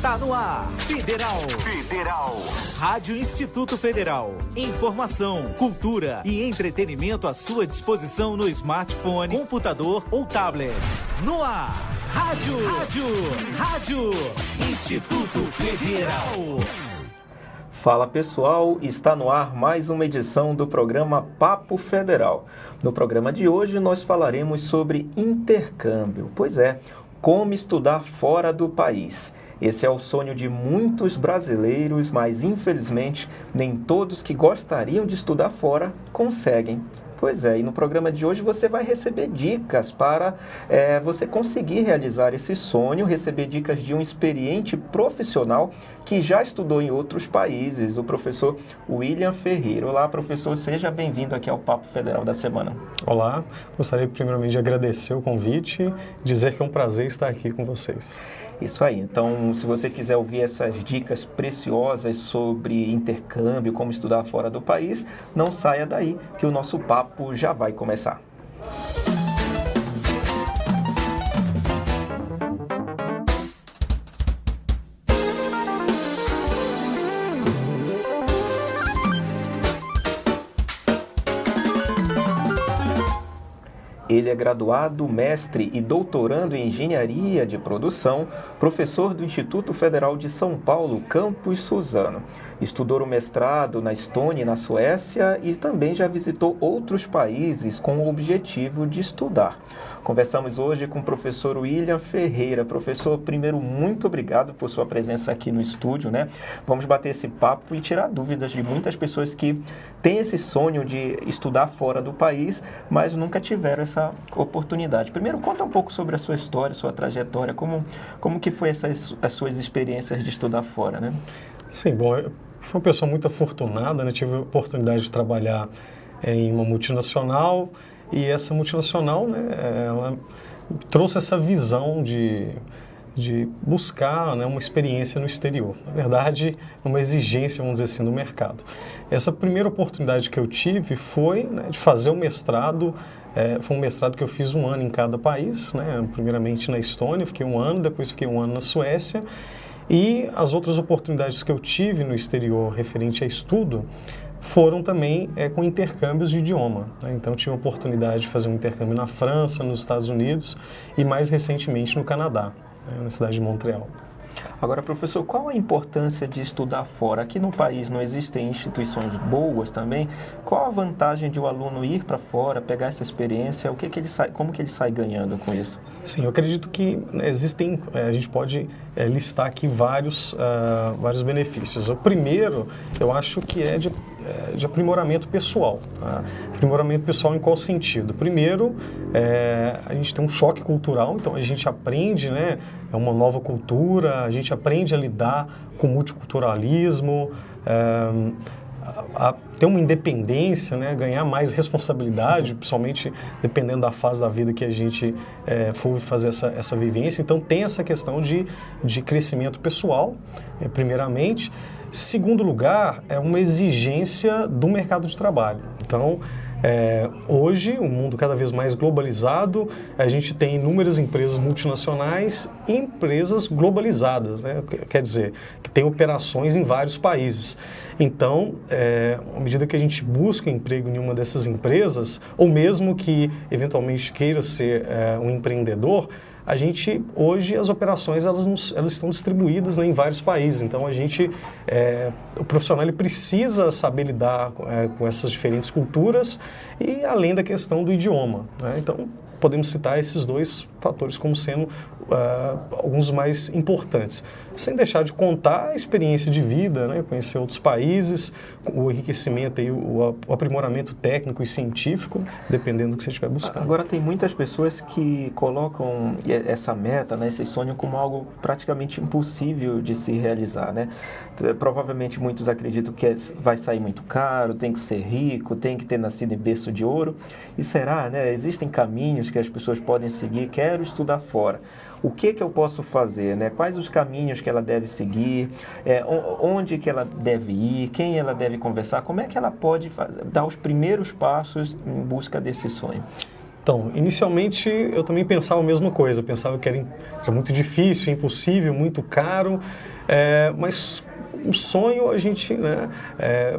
Está no ar, Federal. Rádio Instituto Federal. Informação, cultura e entretenimento à sua disposição no smartphone, computador ou tablet. No ar, Rádio Instituto Federal. Fala pessoal, está no ar mais uma edição do programa Papo Federal. No programa de hoje nós falaremos sobre intercâmbio. Pois é, como estudar fora do país. Esse é o sonho de muitos brasileiros, mas infelizmente nem todos que gostariam de estudar fora conseguem. Pois é, e no programa de hoje você vai receber dicas para você conseguir realizar esse sonho, receber dicas de um experiente profissional que já estudou em outros países, o professor William Ferreira. Olá, professor, seja bem-vindo aqui ao Papo Federal da Semana. Olá, gostaria primeiramente de agradecer o convite e dizer que é um prazer estar aqui com vocês. Isso aí, então se você quiser ouvir essas dicas preciosas sobre intercâmbio, como estudar fora do país, não saia daí que o nosso papo já vai começar. Ele é graduado, mestre e doutorando em Engenharia de Produção, professor do Instituto Federal de São Paulo, Campus Suzano. Estudou o mestrado na Estônia e na Suécia e também já visitou outros países com o objetivo de estudar. Conversamos hoje com o professor William Ferreira. Professor, primeiro, muito obrigado por sua presença aqui no estúdio, né? Vamos bater esse papo e tirar dúvidas de muitas pessoas que têm esse sonho de estudar fora do país, mas nunca tiveram essa oportunidade. Primeiro, conta um pouco sobre a sua história, sua trajetória, como que foi as suas experiências de estudar fora, né? Sim, bom, eu fui uma pessoa muito afortunada, né? Tive a oportunidade de trabalhar em uma multinacional e essa multinacional, né, ela trouxe essa visão de buscar, né, uma experiência no exterior. Na verdade, uma exigência, vamos dizer assim, do mercado. Essa primeira oportunidade que eu tive foi, né, de fazer o mestrado. Foi um mestrado que eu fiz 1 ano em cada país, né? Primeiramente na Estônia, fiquei 1 ano, depois fiquei 1 ano na Suécia. E as outras oportunidades que eu tive no exterior referente a estudo foram também com intercâmbios de idioma, né? Então, tive a oportunidade de fazer um intercâmbio na França, nos Estados Unidos e mais recentemente no Canadá, né, na cidade de Montreal. Agora, professor, qual a importância de estudar fora? Aqui no país não existem instituições boas também. Qual a vantagem de o aluno ir para fora, pegar essa experiência? Como que ele sai ganhando com isso? Sim, eu acredito que existem, a gente pode listar aqui vários benefícios. O primeiro, eu acho que é de aprimoramento pessoal. Tá? Aprimoramento pessoal em qual sentido? Primeiro, a gente tem um choque cultural, então a gente aprende, né, uma nova cultura, a gente aprende a lidar com o multiculturalismo, a ter uma independência, né, ganhar mais responsabilidade, principalmente dependendo da fase da vida que a gente for fazer essa vivência. Então tem essa questão de crescimento pessoal, primeiramente. Segundo lugar, é uma exigência do mercado de trabalho. Então, hoje, um mundo cada vez mais globalizado, a gente tem inúmeras empresas multinacionais e empresas globalizadas, né? Quer dizer, que tem operações em vários países. Então, à medida que a gente busca emprego em uma dessas empresas, ou mesmo que eventualmente queira ser um empreendedor, a gente, hoje, as operações elas estão distribuídas, né, em vários países. Então, o profissional ele precisa saber lidar com essas diferentes culturas e além da questão do idioma, né? Então, podemos citar esses dois fatores como sendo alguns mais importantes. Sem deixar de contar a experiência de vida, né? Conhecer outros países, o enriquecimento e o aprimoramento técnico e científico, dependendo do que você estiver buscando. Agora, tem muitas pessoas que colocam essa meta, né, esse sonho como algo praticamente impossível de se realizar, né? Provavelmente muitos acreditam que vai sair muito caro, tem que ser rico, tem que ter nascido em berço de ouro. E será, né? Existem caminhos que as pessoas podem seguir. Quero estudar fora. O que eu posso fazer, né? Quais os caminhos que ela deve seguir, onde que ela deve ir, quem ela deve conversar, como é que ela pode dar os primeiros passos em busca desse sonho? Então, inicialmente eu também pensava a mesma coisa, pensava que era muito difícil, impossível, muito caro, mas um sonho a gente, né,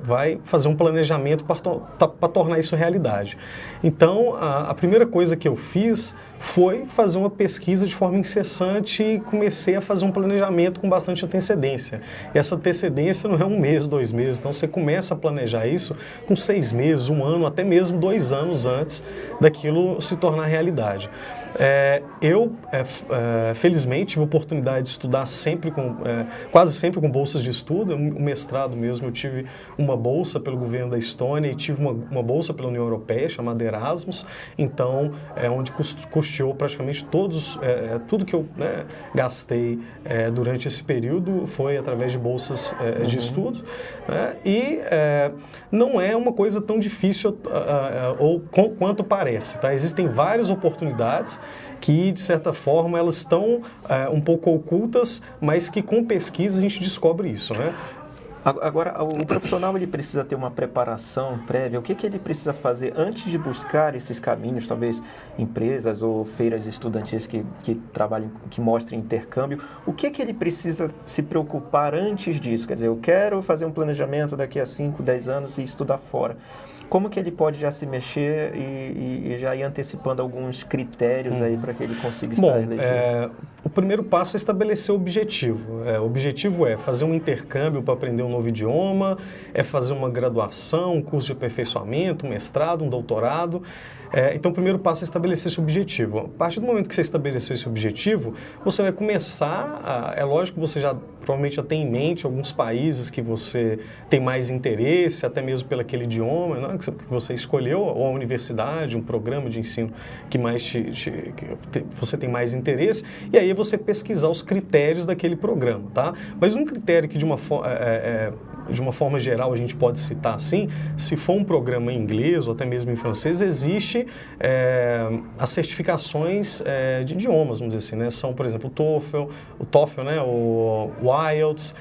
vai fazer um planejamento para tornar isso realidade. Então, a primeira coisa que eu fiz foi fazer uma pesquisa de forma incessante e comecei a fazer um planejamento com bastante antecedência. E essa antecedência não é 1 mês, 2 meses, então você começa a planejar isso com 6 meses, 1 ano, até mesmo 2 anos antes daquilo se tornar realidade. Felizmente, tive a oportunidade de estudar quase sempre com bolsas de estudo. O mestrado mesmo, eu tive uma bolsa pelo governo da Estônia e tive uma bolsa pela União Europeia, chamada Erasmus, então, onde custeou praticamente tudo que eu, né, gastei durante esse período foi através de bolsas de estudo, né, e não é uma coisa tão difícil quanto parece, tá? Existem várias oportunidades que, de certa forma, elas estão um pouco ocultas, mas que com pesquisa a gente descobre isso, né? Agora, o profissional ele precisa ter uma preparação prévia. O que ele precisa fazer antes de buscar esses caminhos, talvez empresas ou feiras estudantis que trabalhem, que mostrem intercâmbio? O que ele precisa se preocupar antes disso? Quer dizer, eu quero fazer um planejamento daqui a 5, 10 anos e estudar fora. Como que ele pode já se mexer e já ir antecipando alguns critérios aí para que ele consiga estar elegido? O primeiro passo é estabelecer o objetivo. O objetivo é fazer um intercâmbio para aprender um novo idioma, é fazer uma graduação, um curso de aperfeiçoamento, um mestrado, um doutorado. Então, o primeiro passo é estabelecer esse objetivo. A partir do momento que você estabeleceu esse objetivo, você vai começar, é lógico que você provavelmente já tem em mente alguns países que você tem mais interesse, até mesmo pelo aquele idioma, né, que você escolheu, ou a universidade, um programa de ensino que você tem mais interesse, e aí você pesquisar os critérios daquele programa, tá? Mas um critério que de uma forma geral a gente pode citar assim, se for um programa em inglês ou até mesmo em francês, existe as certificações de idiomas, vamos dizer assim, né? São, por exemplo, o TOEFL, né? O IELTS,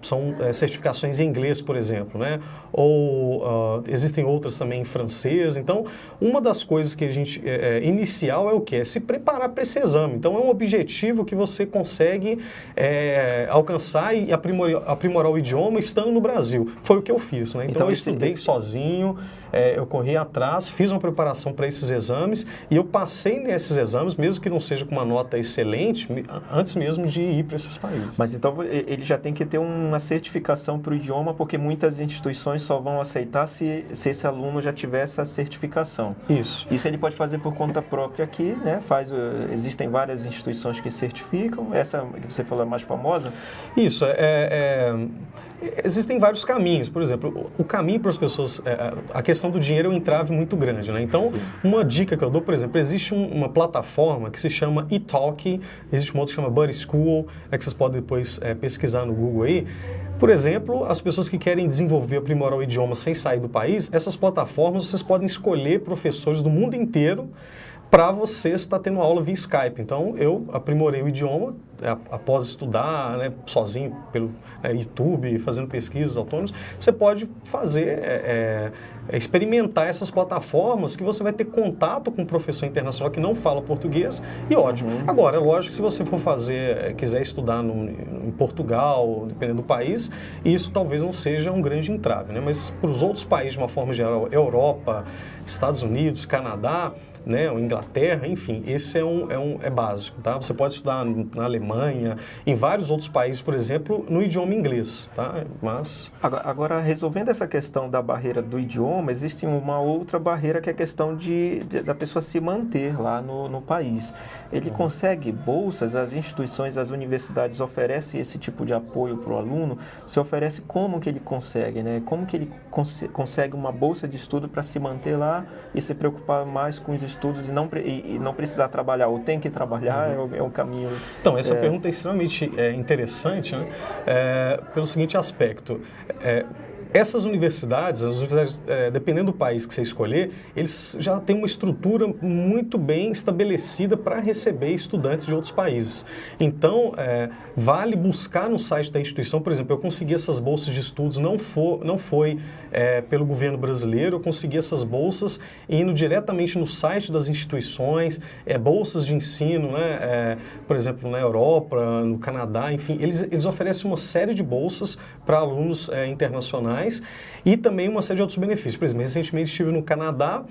são certificações em inglês, por exemplo, né? Ou existem outras também em francês. Então, uma das coisas que a gente inicial é o quê? É se preparar para esse exame. Então, é um objetivo que você consegue alcançar e aprimorar o idioma estando no Brasil. Foi o que eu fiz, né? Então eu estudei sozinho, eu corri atrás, fiz uma preparação para esses exames e eu passei nesses exames, mesmo que não seja com uma nota excelente, antes mesmo de ir para esses países. Mas então ele já tem que ter uma certificação para o idioma, porque muitas instituições só vão aceitar se esse aluno já tiver essa certificação. Isso. Isso ele pode fazer por conta própria aqui, né? Existem várias instituições que certificam, essa que você falou é mais famosa? Isso, existem vários caminhos. Por exemplo, o caminho para as pessoas, a questão do dinheiro é um entrave muito grande, né? Então, sim, uma dica que eu dou, por exemplo, existe uma plataforma que se chama eTalk, existe uma outra que chama Buddy School, que vocês podem depois pesquisar no Google aí. Por exemplo, as pessoas que querem desenvolver, aprimorar o idioma sem sair do país, essas plataformas vocês podem escolher professores do mundo inteiro para você estar tendo aula via Skype. Então, eu aprimorei o idioma após estudar, né, sozinho pelo YouTube, fazendo pesquisas autônomas. Você pode fazer, experimentar essas plataformas que você vai ter contato com um professor internacional que não fala português e ótimo. Agora, é lógico que se você for quiser estudar em Portugal, dependendo do país, isso talvez não seja um grande entrave, né? Mas para os outros países, de uma forma geral, Europa, Estados Unidos, Canadá, né, Inglaterra, enfim, esse é básico, tá? Você pode estudar na Alemanha, em vários outros países, por exemplo, no idioma inglês, tá? Mas... Agora, resolvendo essa questão da barreira do idioma, existe uma outra barreira que é a questão da pessoa se manter lá no país. Ele consegue bolsas, as instituições, as universidades oferecem esse tipo de apoio para o aluno, se oferece como que ele consegue, né? Como que ele consegue uma bolsa de estudo para se manter lá e se preocupar mais com os estudos e não precisar trabalhar, ou tem que trabalhar, é um caminho... Então, essa pergunta é extremamente interessante, né? Pelo seguinte aspecto, Essas universidades, dependendo do país que você escolher, eles já têm uma estrutura muito bem estabelecida para receber estudantes de outros países. Então, vale buscar no site da instituição, por exemplo, eu consegui essas bolsas de estudos, não foi pelo governo brasileiro, eu consegui essas bolsas indo diretamente no site das instituições, bolsas de ensino, né, por exemplo, na Europa, no Canadá, enfim, eles oferecem uma série de bolsas para alunos internacionais e também uma série de outros benefícios. Por exemplo, recentemente estive no Canadá,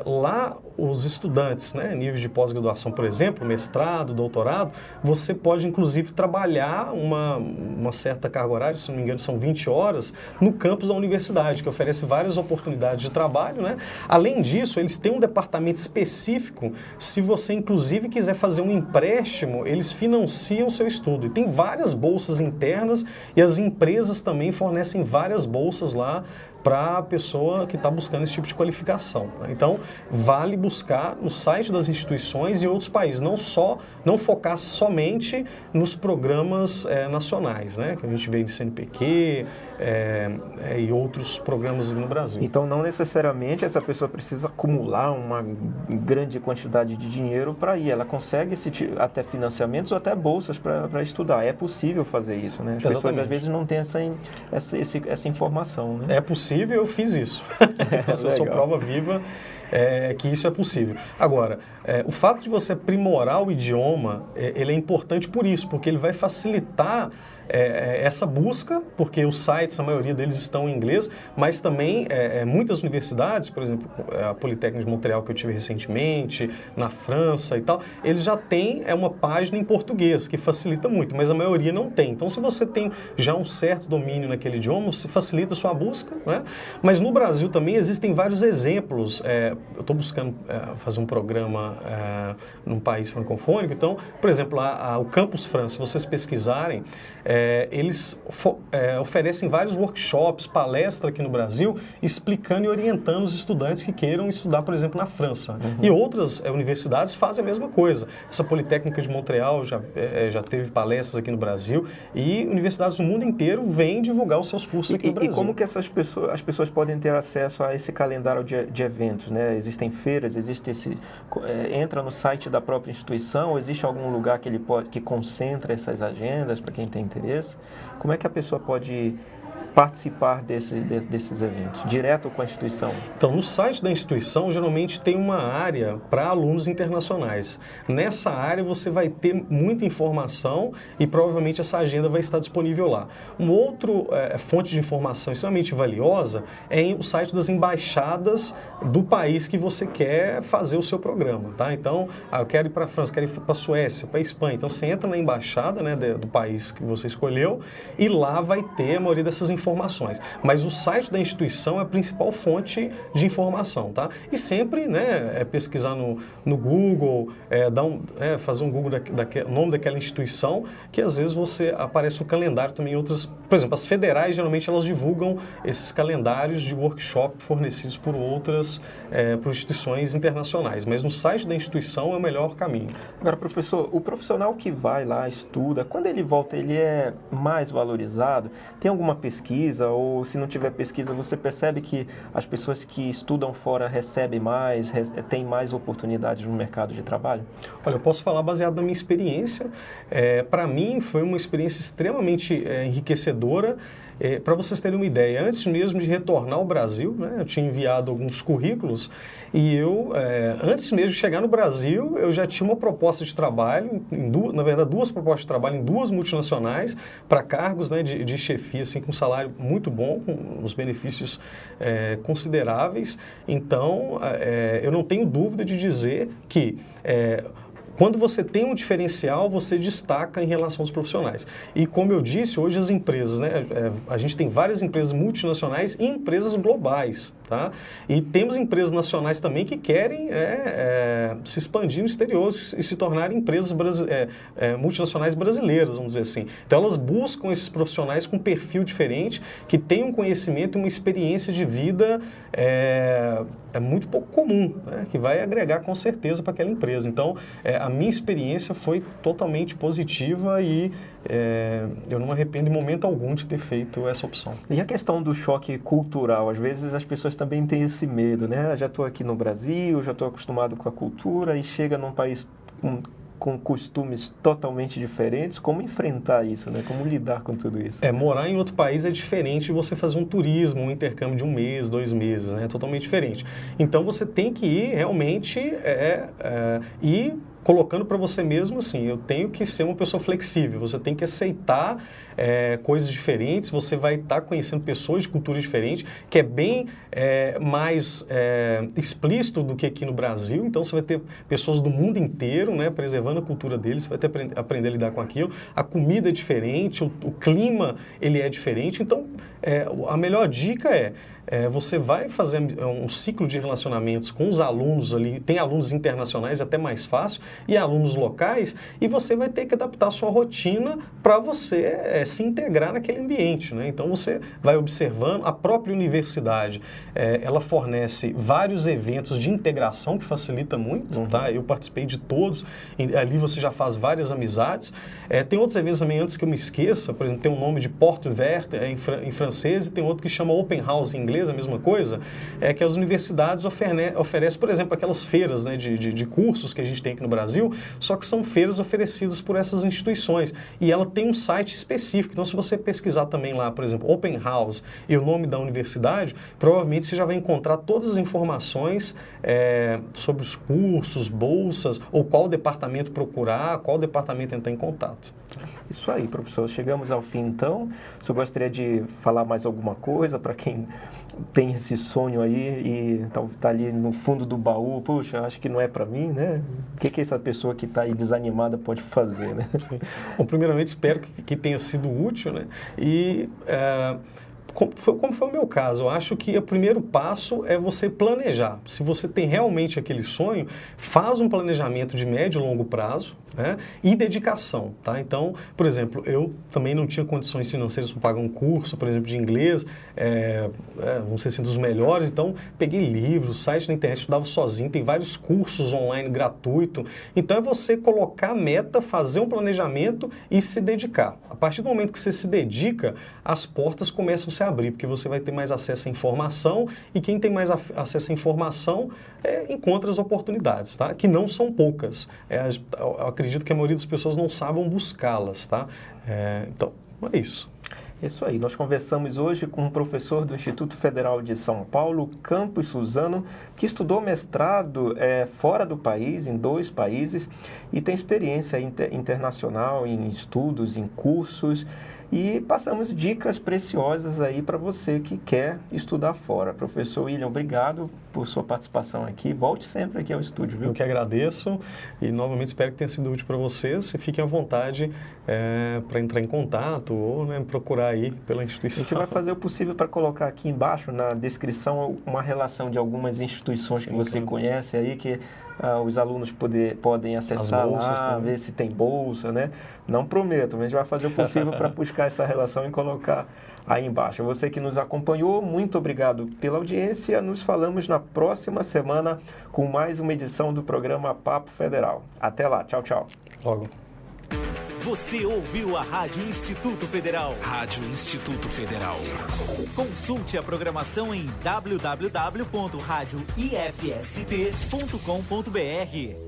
lá os estudantes, né, níveis de pós-graduação, por exemplo, mestrado, doutorado, você pode inclusive trabalhar uma certa carga horária, se não me engano são 20 horas, no campus da universidade, que oferece várias oportunidades de trabalho, né? Além disso, eles têm um departamento específico, se você inclusive quiser fazer um empréstimo, eles financiam o seu estudo. E tem várias bolsas internas e as empresas também fornecem várias bolsas lá para a pessoa que está buscando esse tipo de qualificação, né? Então, vale buscar no site das instituições e outros países, não focar somente nos programas nacionais, né? Que a gente vê de CNPq e outros programas no Brasil. Então, não necessariamente essa pessoa precisa acumular uma grande quantidade de dinheiro para ir. Ela consegue até financiamentos ou até bolsas para estudar. É possível fazer isso, né? As pessoas às vezes não têm essa informação, né? É possível, eu fiz isso. Então, eu sou prova viva que isso é possível. Agora, o fato de você aprimorar o idioma, ele é importante por isso, porque ele vai facilitar essa busca, porque os sites, a maioria deles estão em inglês, mas também muitas universidades, por exemplo, a Politécnica de Montreal que eu tive recentemente, na França e tal, eles já têm uma página em português, que facilita muito, mas a maioria não tem. Então, se você tem já um certo domínio naquele idioma, você facilita a sua busca, né? Mas no Brasil também existem vários exemplos. Eu estou buscando fazer um programa num país francofônico, então, por exemplo, o Campus France, se vocês pesquisarem, eles oferecem vários workshops, palestras aqui no Brasil, explicando e orientando os estudantes que queiram estudar, por exemplo, na França. Uhum. E outras universidades fazem a mesma coisa. Essa Politécnica de Montreal já teve palestras aqui no Brasil e universidades do mundo inteiro vêm divulgar os seus cursos aqui no Brasil. E como que as pessoas podem ter acesso a esse calendário de eventos, né? Existem feiras, entra no site da própria instituição, ou existe algum lugar que concentra essas agendas para quem tem interesse? Como é que a pessoa pode participar desses eventos, direto com a instituição? Então, no site da instituição, geralmente tem uma área para alunos internacionais. Nessa área, você vai ter muita informação e provavelmente essa agenda vai estar disponível lá. Uma outra fonte de informação extremamente valiosa é o site das embaixadas do país que você quer fazer o seu programa, tá? Então, eu quero ir para a França, quero ir para a Suécia, para a Espanha. Então, você entra na embaixada, né, do país que você escolheu e lá vai ter a maioria dessas informações. Mas o site da instituição é a principal fonte de informação, tá? E sempre, né, pesquisar no Google, fazer um Google nome daquela instituição, que às vezes aparece o calendário também em outras. Por exemplo, as federais, geralmente, elas divulgam esses calendários de workshop fornecidos por outras por instituições internacionais. Mas no site da instituição é o melhor caminho. Agora, professor, o profissional que vai lá, estuda, quando ele volta, ele é mais valorizado? Tem alguma pesquisa, ou se não tiver pesquisa, você percebe que as pessoas que estudam fora recebem mais, têm mais oportunidades no mercado de trabalho? Olha, eu posso falar baseado na minha experiência. Para mim, foi uma experiência extremamente enriquecedora. Para vocês terem uma ideia, antes mesmo de retornar ao Brasil, né, eu tinha enviado alguns currículos e antes mesmo de chegar no Brasil, eu já tinha uma proposta de trabalho, na verdade duas propostas de trabalho em duas multinacionais para cargos, né, de chefia, assim, com um salário muito bom, com os benefícios consideráveis. Então, eu não tenho dúvida de dizer que quando você tem um diferencial, você destaca em relação aos profissionais. E como eu disse, hoje as empresas, né, a gente tem várias empresas multinacionais e empresas globais, tá? E temos empresas nacionais também que querem se expandir no exterior e se tornarem empresas multinacionais brasileiras, vamos dizer assim. Então elas buscam esses profissionais com perfil diferente, que tenham um conhecimento e uma experiência de vida é muito pouco comum, né? Que vai agregar com certeza para aquela empresa. Então, a minha experiência foi totalmente positiva e eu não me arrependo em momento algum de ter feito essa opção. E a questão do choque cultural? Às vezes as pessoas também têm esse medo, né? Já estou aqui no Brasil, já estou acostumado com a cultura e chega num país com costumes totalmente diferentes. Como enfrentar isso, né? Como lidar com tudo isso? Morar em outro país é diferente de você fazer um turismo, um intercâmbio de 1 mês, 2 meses, né? É totalmente diferente. Então, você tem que ir realmente ir colocando para você mesmo assim, eu tenho que ser uma pessoa flexível, você tem que aceitar coisas diferentes, você vai estar conhecendo pessoas de culturas diferentes, que é bem mais explícito do que aqui no Brasil. Então, você vai ter pessoas do mundo inteiro, né, preservando a cultura deles, você vai ter que aprender a lidar com aquilo. A comida é diferente, o clima ele é diferente. Então, a melhor dica você vai fazer um ciclo de relacionamentos com os alunos ali, tem alunos internacionais, é até mais fácil, e alunos locais, e você vai ter que adaptar a sua rotina para você se integrar naquele ambiente, né? Então, você vai observando, a própria universidade, ela fornece vários eventos de integração que facilita muito, tá? Eu participei de todos, ali você já faz várias amizades. Tem outros eventos também, antes que eu me esqueça, por exemplo, tem um nome de Porte Verte em francês, e tem outro que chama Open House em inglês, a mesma coisa, que as universidades oferecem, por exemplo, aquelas feiras, né, de cursos que a gente tem aqui no Brasil, só que são feiras oferecidas por essas instituições, e ela tem um site específico. Então, se você pesquisar também lá, por exemplo, Open House e o nome da universidade, provavelmente você já vai encontrar todas as informações sobre os cursos, bolsas, ou qual departamento procurar, qual departamento entrar em contato. Isso aí, professor. Chegamos ao fim, então. O senhor gostaria de falar mais alguma coisa para quem tem esse sonho aí e está ali no fundo do baú? Puxa, acho que não é para mim, né? O que essa pessoa que está aí desanimada pode fazer, né? Sim. Bom, primeiramente, espero que tenha sido útil, né? E como foi o meu caso, eu acho que o primeiro passo é você planejar. Se você tem realmente aquele sonho, faz um planejamento de médio e longo prazo, né? E dedicação, tá? Então, por exemplo, eu também não tinha condições financeiras para pagar um curso, por exemplo, de inglês, vamos ser assim, dos melhores. Então, peguei livros, sites na internet, estudava sozinho, tem vários cursos online gratuitos. Então, é você colocar a meta, fazer um planejamento e se dedicar. A partir do momento que você se dedica, as portas começam a se abrir, porque você vai ter mais acesso à informação, e quem tem mais acesso à informação encontra as oportunidades, tá? Que não são poucas. Eu acredito que a maioria das pessoas não sabem buscá-las, tá? Então, é isso. Isso aí. Nós conversamos hoje com um professor do Instituto Federal de São Paulo, Campus Suzano, que estudou mestrado fora do país, em 2 países, e tem experiência internacional em estudos, em cursos, e passamos dicas preciosas aí para você que quer estudar fora. Professor William, obrigado por sua participação aqui. Volte sempre aqui ao estúdio, viu? Eu que agradeço e novamente espero que tenha sido útil para vocês. E fiquem à vontade para entrar em contato ou procurar aí pela instituição. A gente vai fazer o possível para colocar aqui embaixo na descrição uma relação de algumas instituições que você conhece aí, que os alunos podem acessar lá, ver se tem bolsa, né? Não prometo, mas a gente vai fazer o possível para buscar essa relação e colocar aí embaixo. Você que nos acompanhou, muito obrigado pela audiência. Nos falamos na próxima semana com mais uma edição do programa Papo Federal. Até lá, tchau, tchau. Logo. Você ouviu a Rádio Instituto Federal. Rádio Instituto Federal. Consulte a programação em www.radioifsp.com.br.